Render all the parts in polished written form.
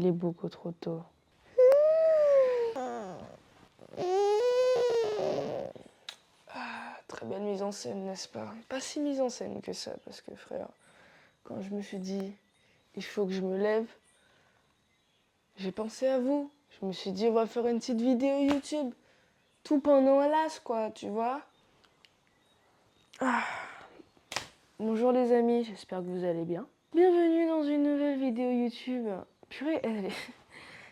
Il est beaucoup trop tôt. Très belle mise en scène, n'est-ce pas? Pas si mise en scène que ça, parce que frère, quand je me suis dit, il faut que je me lève, j'ai pensé à vous. Je me suis dit, on va faire une petite vidéo YouTube. Tout pendant un las, quoi, tu vois? Bonjour les amis, j'espère que vous allez bien. Bienvenue dans une nouvelle vidéo YouTube. Purée,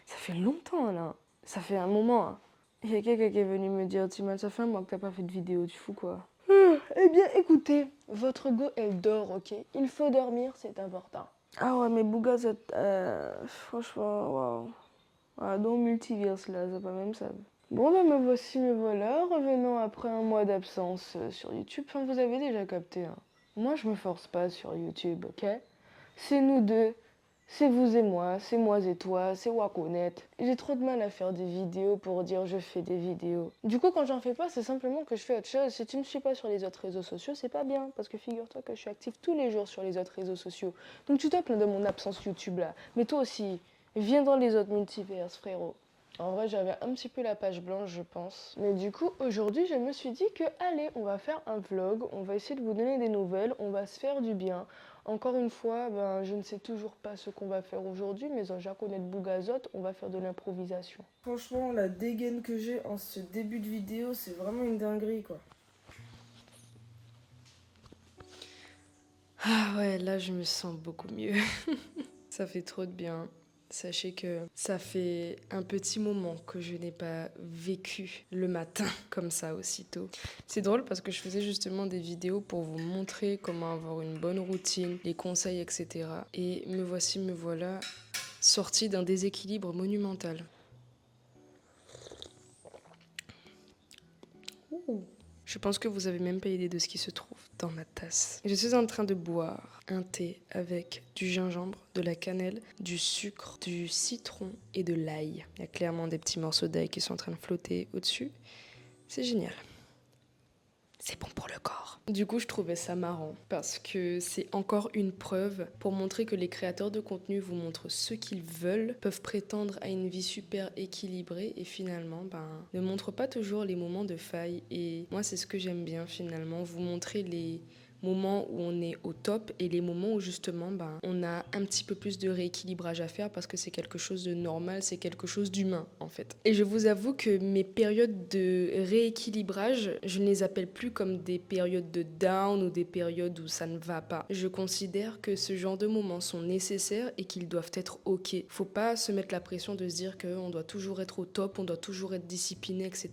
ça fait longtemps là. Ça fait un moment. Hein. Il y a quelqu'un qui est venu me dire, Timan, ça fait un mois que t'as pas fait de vidéo, tu fous quoi? Eh bien écoutez, votre go elle dort, ok? Il faut dormir, c'est important. Ah ouais, mais Bouga, franchement, waouh. Ah, dans Multiverse là, c'est pas même ça. Bon ben me voici, me voilà, revenant après un mois d'absence sur YouTube. Enfin, vous avez déjà capté, hein. Moi, je me force pas sur YouTube, ok? C'est nous deux, c'est vous et moi, c'est moi et toi, c'est Wakonet. J'ai trop de mal à faire des vidéos pour dire je fais des vidéos. Du coup, quand j'en fais pas, c'est simplement que je fais autre chose. Si tu me suis pas sur les autres réseaux sociaux, c'est pas bien. Parce que figure-toi que je suis active tous les jours sur les autres réseaux sociaux. Donc tu te plains de mon absence YouTube là. Mais toi aussi, viens dans les autres multiverses, frérot. En vrai, j'avais un petit peu la page blanche, je pense. Mais du coup, aujourd'hui, je me suis dit que, allez, on va faire un vlog, on va essayer de vous donner des nouvelles, on va se faire du bien. Encore une fois, ben, je ne sais toujours pas ce qu'on va faire aujourd'hui, mais en japonais de Bougazot, on va faire de l'improvisation. Franchement, la dégaine que j'ai en ce début de vidéo, c'est vraiment une dinguerie, quoi. Ah ouais, là, je me sens beaucoup mieux. Ça fait trop de bien. Sachez que ça fait un petit moment que je n'ai pas vécu le matin comme ça aussitôt. C'est drôle parce que je faisais justement des vidéos pour vous montrer comment avoir une bonne routine, les conseils, etc. Et me voici, me voilà, sortie d'un déséquilibre monumental. Ouh. Je pense que vous avez même pas idée de ce qui se trouve dans ma tasse. Je suis en train de boire un thé avec du gingembre, de la cannelle, du sucre, du citron et de l'ail. Il y a clairement des petits morceaux d'ail qui sont en train de flotter au-dessus. C'est génial. C'est bon pour le corps. Du coup, je trouvais ça marrant parce que c'est encore une preuve pour montrer que les créateurs de contenu vous montrent ce qu'ils veulent, peuvent prétendre à une vie super équilibrée et finalement, ne montrent pas toujours les moments de faille. Et moi, c'est ce que j'aime bien finalement, vous montrer les moments où on est au top et les moments où justement on a un petit peu plus de rééquilibrage à faire parce que c'est quelque chose de normal, c'est quelque chose d'humain en fait. Et je vous avoue que mes périodes de rééquilibrage, je ne les appelle plus comme des périodes de down ou des périodes où ça ne va pas. Je considère que ce genre de moments sont nécessaires et qu'ils doivent être ok. Faut pas se mettre la pression de se dire qu'on doit toujours être au top, on doit toujours être discipliné, etc.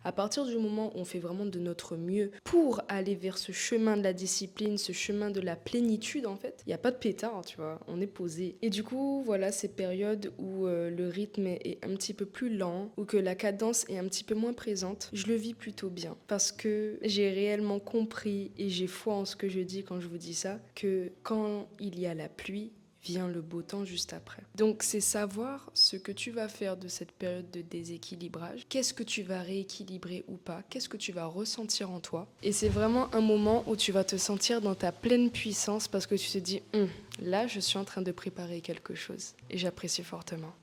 À partir du moment où on fait vraiment de notre mieux pour aller vers ce chemin de la discipline, ce chemin de la plénitude en fait, il n'y a pas de pétard, tu vois, on est posé. Et du coup, voilà ces périodes où le rythme est un petit peu plus lent, ou que la cadence est un petit peu moins présente, je le vis plutôt bien. Parce que j'ai réellement compris, et j'ai foi en ce que je dis quand je vous dis ça, que quand il y a la pluie, vient le beau temps juste après. Donc c'est savoir ce que tu vas faire de cette période de déséquilibrage, qu'est-ce que tu vas rééquilibrer ou pas, qu'est-ce que tu vas ressentir en toi. Et c'est vraiment un moment où tu vas te sentir dans ta pleine puissance parce que tu te dis, là je suis en train de préparer quelque chose. Et j'apprécie fortement.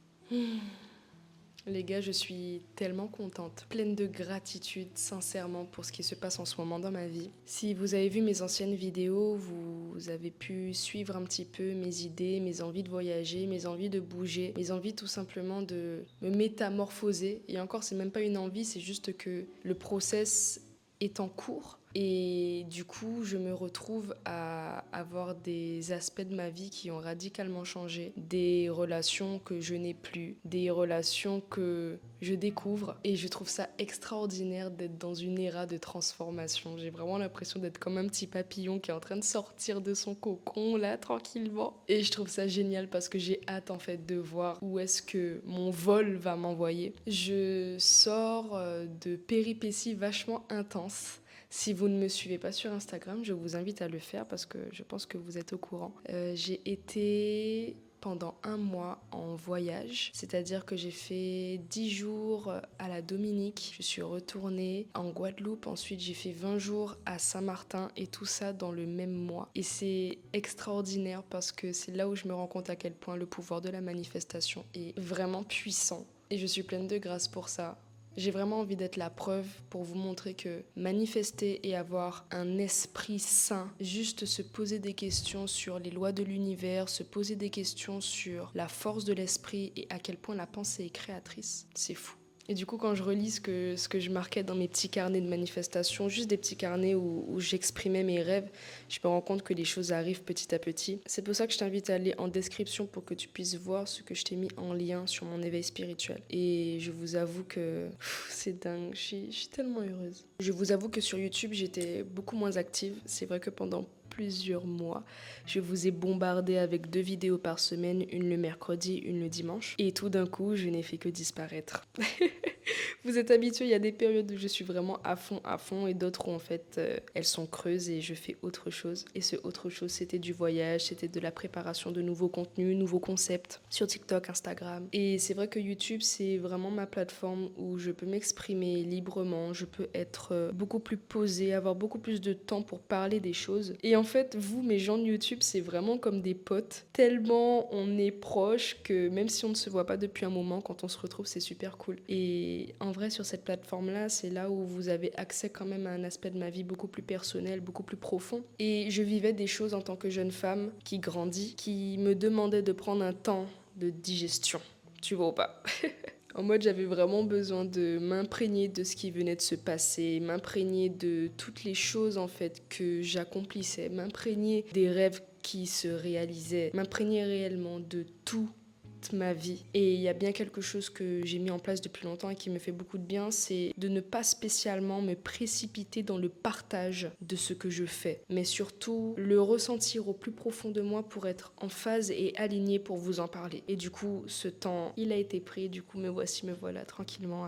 Les gars, je suis tellement contente, pleine de gratitude, sincèrement, pour ce qui se passe en ce moment dans ma vie. Si vous avez vu mes anciennes vidéos, vous avez pu suivre un petit peu mes idées, mes envies de voyager, mes envies de bouger, mes envies tout simplement de me métamorphoser. Et encore, c'est même pas une envie, c'est juste que le process est en cours. Et du coup, je me retrouve à avoir des aspects de ma vie qui ont radicalement changé, des relations que je n'ai plus, des relations que je découvre. Et je trouve ça extraordinaire d'être dans une ère de transformation. J'ai vraiment l'impression d'être comme un petit papillon qui est en train de sortir de son cocon, là, tranquillement. Et je trouve ça génial parce que j'ai hâte, en fait, de voir où est-ce que mon vol va m'envoyer. Je sors de péripéties vachement intenses. Si vous ne me suivez pas sur Instagram, je vous invite à le faire parce que je pense que vous êtes au courant. J'ai été pendant un mois en voyage, c'est-à-dire que j'ai fait 10 jours à la Dominique, je suis retournée en Guadeloupe, ensuite j'ai fait 20 jours à Saint-Martin et tout ça dans le même mois. Et c'est extraordinaire parce que c'est là où je me rends compte à quel point le pouvoir de la manifestation est vraiment puissant. Et je suis pleine de grâce pour ça. J'ai vraiment envie d'être la preuve pour vous montrer que manifester et avoir un esprit sain, juste se poser des questions sur les lois de l'univers, se poser des questions sur la force de l'esprit et à quel point la pensée est créatrice, c'est fou. Et du coup, quand je relis ce que je marquais dans mes petits carnets de manifestation, juste des petits carnets où j'exprimais mes rêves, je me rends compte que les choses arrivent petit à petit. C'est pour ça que je t'invite à aller en description pour que tu puisses voir ce que je t'ai mis en lien sur mon éveil spirituel. Et je vous avoue que c'est dingue, je suis tellement heureuse. Je vous avoue que sur YouTube, j'étais beaucoup moins active. C'est vrai que pendant plusieurs mois, je vous ai bombardé avec 2 vidéos par semaine, une le mercredi, une le dimanche. Et tout d'un coup, je n'ai fait que disparaître. Vous êtes habitués, il y a des périodes où je suis vraiment à fond, et d'autres où en fait elles sont creuses et je fais autre chose. Et ce autre chose, c'était du voyage, c'était de la préparation de nouveaux contenus, nouveaux concepts sur TikTok, Instagram. Et c'est vrai que YouTube, c'est vraiment ma plateforme où je peux m'exprimer librement, je peux être beaucoup plus posée, avoir beaucoup plus de temps pour parler des choses. Et en fait, vous, mes gens de YouTube, c'est vraiment comme des potes. Tellement on est proches que même si on ne se voit pas depuis un moment, quand on se retrouve, c'est super cool. Et en vrai, sur cette plateforme-là, c'est là où vous avez accès quand même à un aspect de ma vie beaucoup plus personnel, beaucoup plus profond. Et je vivais des choses en tant que jeune femme qui grandit, qui me demandait de prendre un temps de digestion. Tu vois ou pas? En mode, j'avais vraiment besoin de m'imprégner de ce qui venait de se passer, m'imprégner de toutes les choses en fait que j'accomplissais, m'imprégner des rêves qui se réalisaient, m'imprégner réellement de tout ma vie. Et il y a bien quelque chose que j'ai mis en place depuis longtemps et qui me fait beaucoup de bien, c'est de ne pas spécialement me précipiter dans le partage de ce que je fais, mais surtout le ressentir au plus profond de moi pour être en phase et aligné pour vous en parler. Et du coup, ce temps, il a été pris, du coup me voilà tranquillement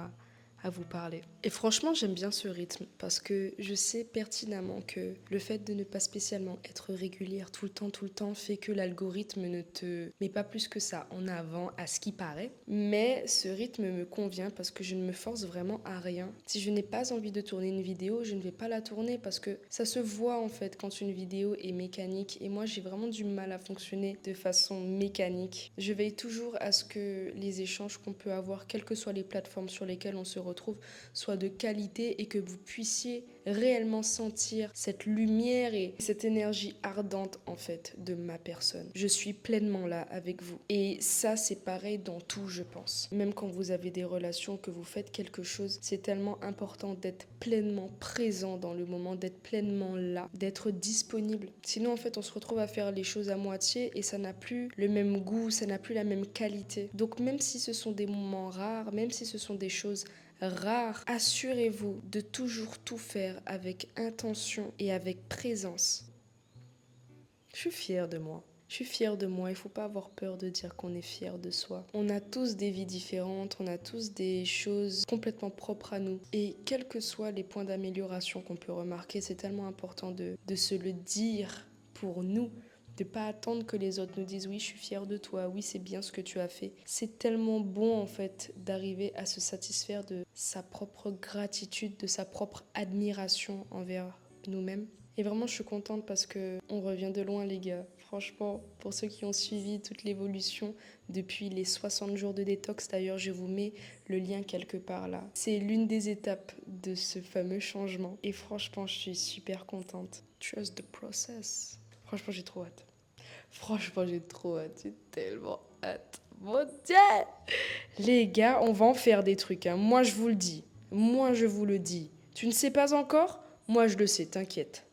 à vous parler. Et franchement, j'aime bien ce rythme parce que je sais pertinemment que le fait de ne pas spécialement être régulière tout le temps fait que l'algorithme ne te met pas plus que ça en avant à ce qui paraît. Mais ce rythme me convient parce que je ne me force vraiment à rien. Si je n'ai pas envie de tourner une vidéo, je ne vais pas la tourner parce que ça se voit en fait quand une vidéo est mécanique. Et moi, j'ai vraiment du mal à fonctionner de façon mécanique. Je veille toujours à ce que les échanges qu'on peut avoir, quelles que soient les plateformes sur lesquelles on se retrouve, soient de qualité et que vous puissiez réellement sentir cette lumière et cette énergie ardente en fait de ma personne. Je suis pleinement là avec vous. Et ça, c'est pareil dans tout, je pense. Même quand vous avez des relations, que vous faites quelque chose, c'est tellement important d'être pleinement présent dans le moment, d'être pleinement là, d'être disponible. Sinon, en fait, on se retrouve à faire les choses à moitié et ça n'a plus le même goût, ça n'a plus la même qualité. Donc même si ce sont des moments rares, même si ce sont des choses rares, assurez-vous de toujours tout faire avec intention et avec présence. Je suis fière de moi. Je suis fière de moi, il ne faut pas avoir peur de dire qu'on est fier de soi. On a tous des vies différentes, on a tous des choses complètement propres à nous. Et quels que soient les points d'amélioration qu'on peut remarquer, c'est tellement important de se le dire pour nous. De pas attendre que les autres nous disent oui, je suis fière de toi, oui, c'est bien ce que tu as fait. C'est tellement bon en fait d'arriver à se satisfaire de sa propre gratitude, de sa propre admiration envers nous-mêmes. Et vraiment, je suis contente parce que on revient de loin, les gars. Franchement, pour ceux qui ont suivi toute l'évolution depuis les 60 jours de détox, d'ailleurs, je vous mets le lien quelque part là. C'est l'une des étapes de ce fameux changement. Et franchement, je suis super contente. Trust the process. Franchement, j'ai trop hâte. J'ai tellement hâte. Mon Dieu! Les gars, on va en faire des trucs, hein. Moi, je vous le dis. Moi, je vous le dis. Tu ne sais pas encore? Moi, je le sais, t'inquiète.